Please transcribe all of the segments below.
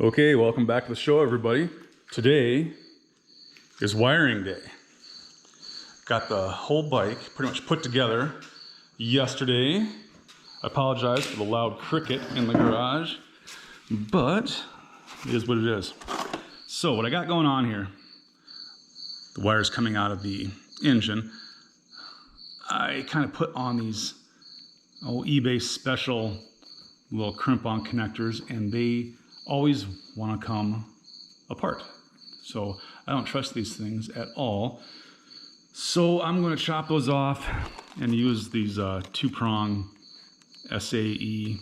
Okay, welcome back to the show, everybody. Today is wiring day. Got the whole bike pretty much put together yesterday. I apologize for the loud cricket in the garage, but it is what it is. So what I got going on here, the wires coming out of the engine, I kind of put on these eBay special little crimp-on connectors, and they always want to come apart. So I don't trust these things at all. So I'm going to chop those off and use these two-prong SAE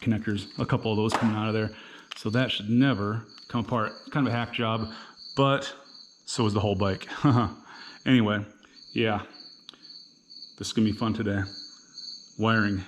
connectors. A couple of those coming out of there. So that should never come apart. Kind of a hack job, but so is the whole bike. Anyway, yeah, this is going to be fun today. Wiring.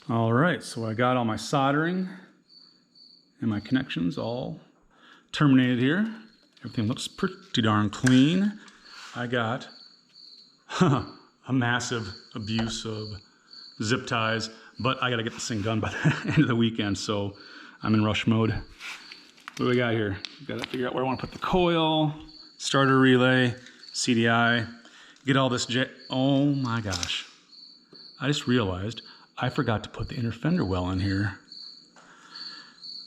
All right, so I got all my soldering and my connections all terminated here. Everything looks pretty darn clean. I got a massive abuse of zip ties, but I gotta get this thing done by the end of the weekend, so I'm in rush mode. What do we got here? Gotta figure out where I wanna put the coil, starter relay, CDI, get all this oh my gosh. I just realized I forgot to put the inner fender well in here.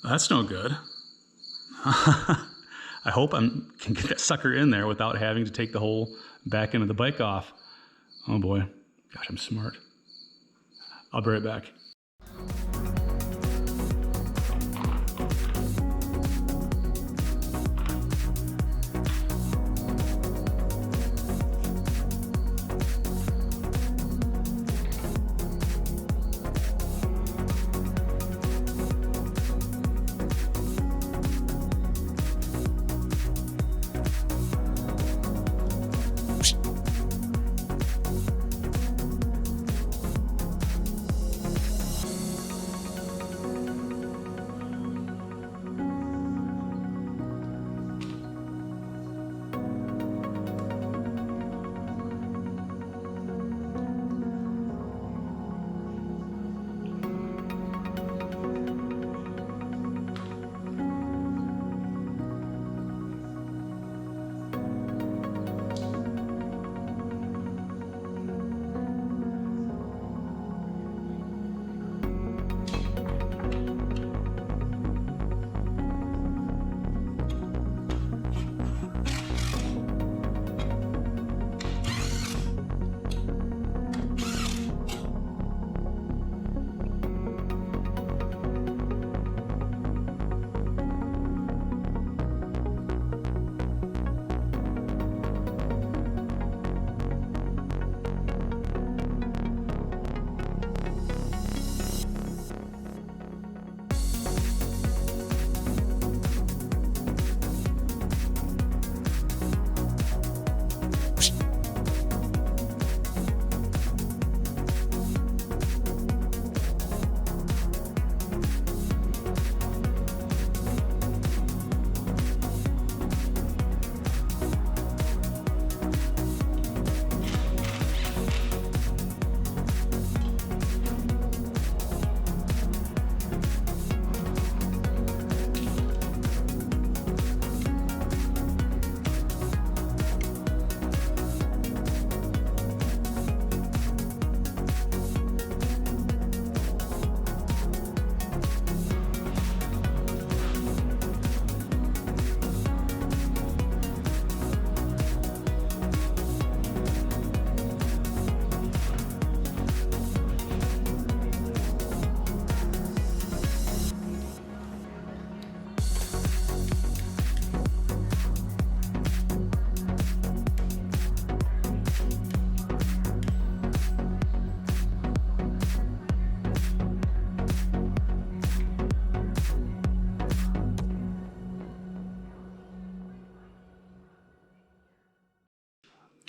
That's no good. I hope I can get that sucker in there without having to take the whole back end of the bike off. Oh boy, gosh, I'm smart. I'll be right back.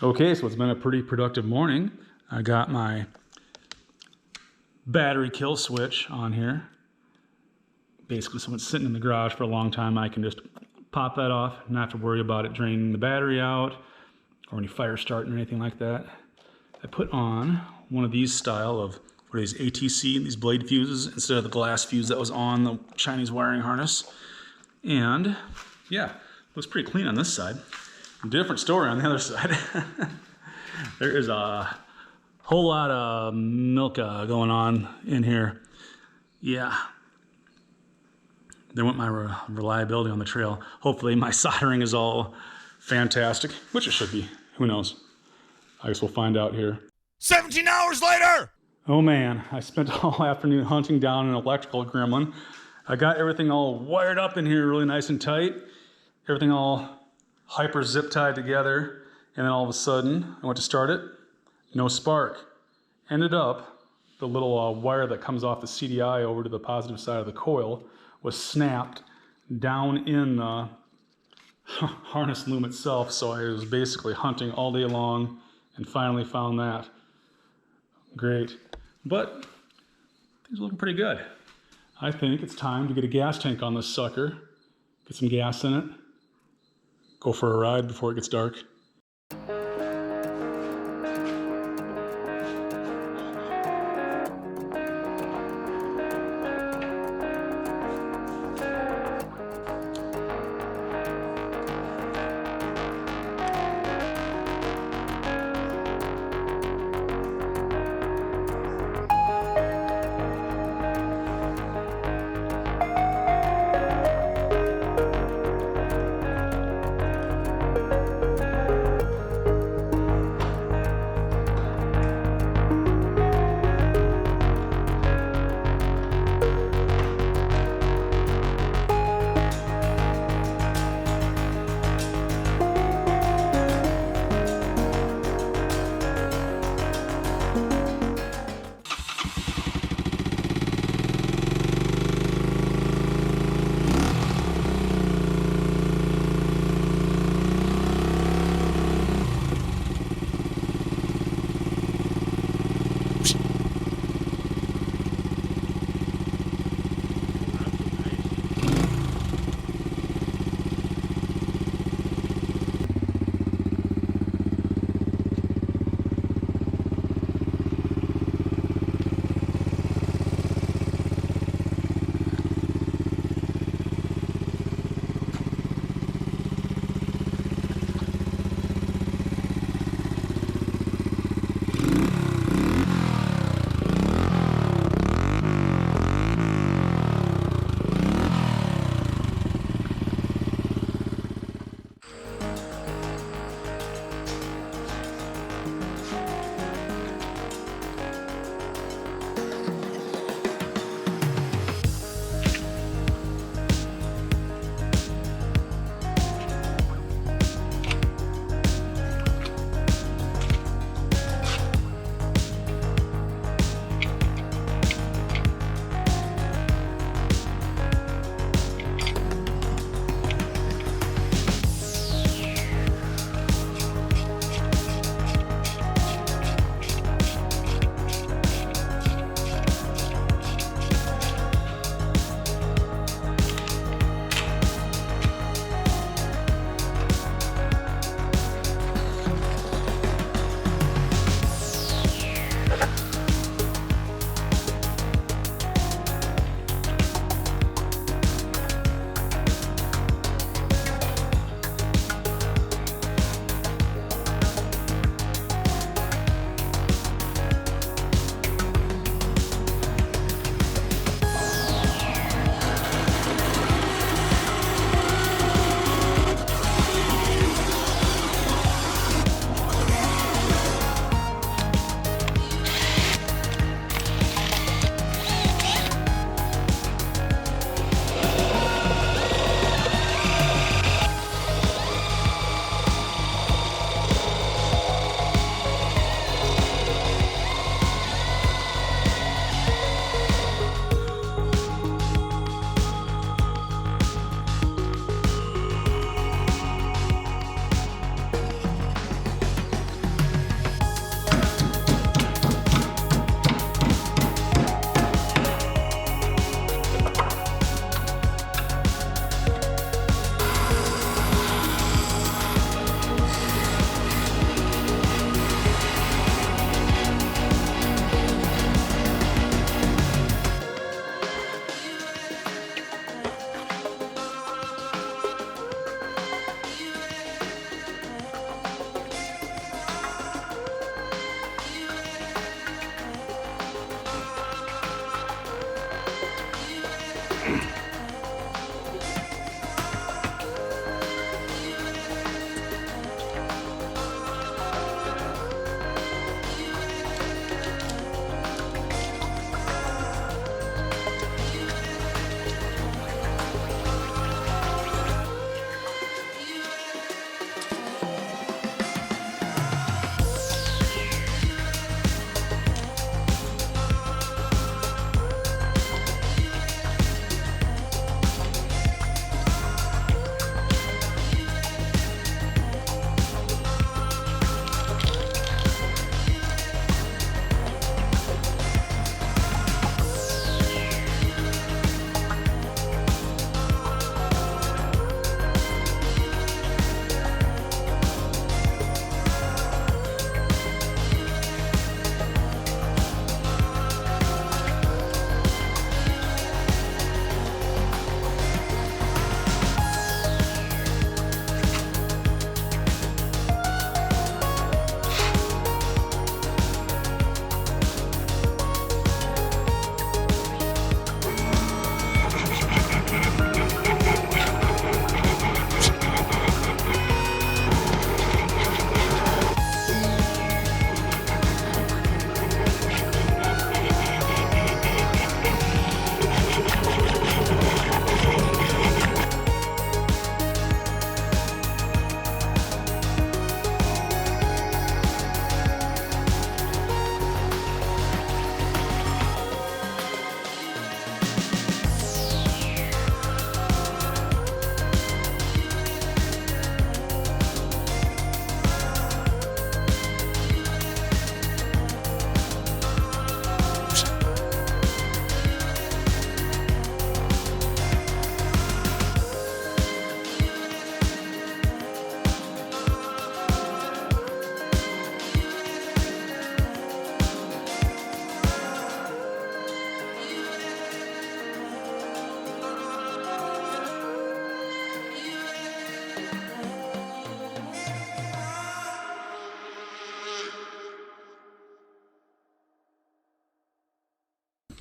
Okay, so it's been a pretty productive morning. I got my battery kill switch on here. Basically, someone's sitting in the garage for a long time, I can just pop that off, not have to worry about it draining the battery out or any fire starting or anything like that. I put on one of these style of, what are these, ATC, these blade fuses, instead of the glass fuse that was on the Chinese wiring harness. And yeah, looks pretty clean on this side. Different story on the other side. There is a whole lot of milk going on in here. Yeah. There went my reliability on the trail. Hopefully my soldering is all fantastic, which it should be. Who knows? I guess we'll find out here. 17 hours later! Oh man, I spent all afternoon hunting down an electrical gremlin. I got everything all wired up in here really nice and tight. Everything all hyper zip tied together, and then all of a sudden I went to start it, no spark. Ended up the little wire that comes off the CDI over to the positive side of the coil was snapped down in the harness loom itself, so I was basically hunting all day long and finally found that. Great, but things are looking pretty good. I think it's time to get a gas tank on this sucker, get some gas in it, go for a ride before it gets dark.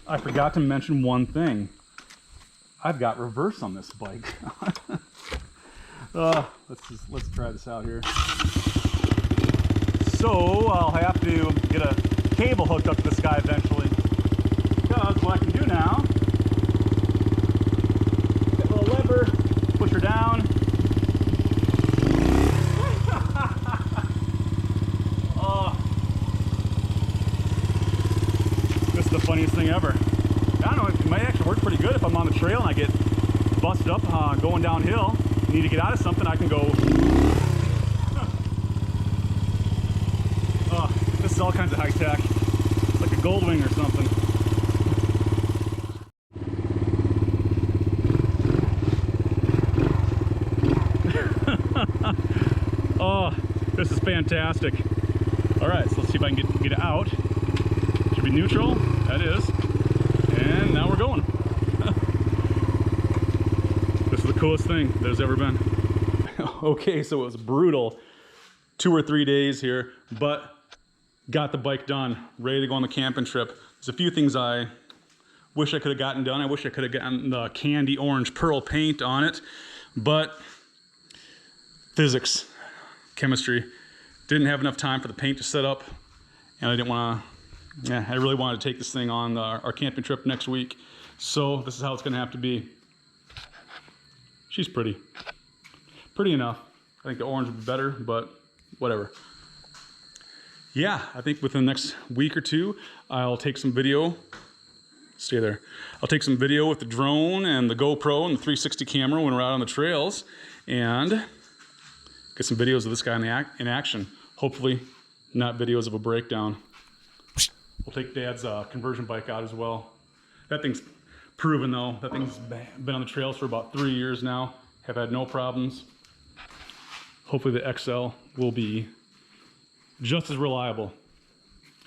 I forgot to mention one thing. I've got reverse on this bike. Let's try this out here. So I'll have to get a cable hooked up to this guy eventually. Because what I can do now, get a little lever, push her down. Oh, this is the funniest thing ever. I don't know, it might actually work pretty good if I'm on the trail and I get busted up going downhill. Need to get out of something, I can go. Oh, this is all kinds of high tech. It's like a gold wing or something. Oh, this is fantastic. All right, so let's see if I can get it out. Should be neutral. That is. And now we're going. This is the coolest thing there's ever been. Okay, so it was brutal 2 or 3 days here, but got the bike done, ready to go on the camping trip. There's a few things I wish I could have gotten done. I wish I could have gotten the candy orange pearl paint on it, but physics, chemistry, didn't have enough time for the paint to set up, and I didn't want to, yeah, I really wanted to take this thing on our camping trip next week. So this is how it's going to have to be. She's pretty. Pretty enough. I think the orange would be better, but whatever. Yeah, I think within the next week or two, I'll take some video. Stay there. I'll take some video with the drone and the GoPro and the 360 camera when we're out on the trails, and get some videos of this guy in action. Hopefully not videos of a breakdown. We'll take Dad's conversion bike out as well. That thing's proven though. That thing's been on the trails for about 3 years now. Have had no problems. Hopefully the XL will be just as reliable.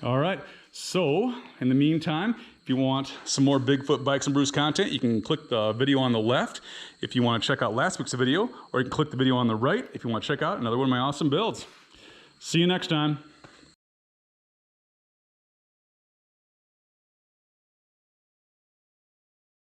All right, so in the meantime, if you want some more Bigfoot Bikes and Brews content, you can click the video on the left if you want to check out last week's video, or you can click the video on the right if you want to check out another one of my awesome builds. See you next time.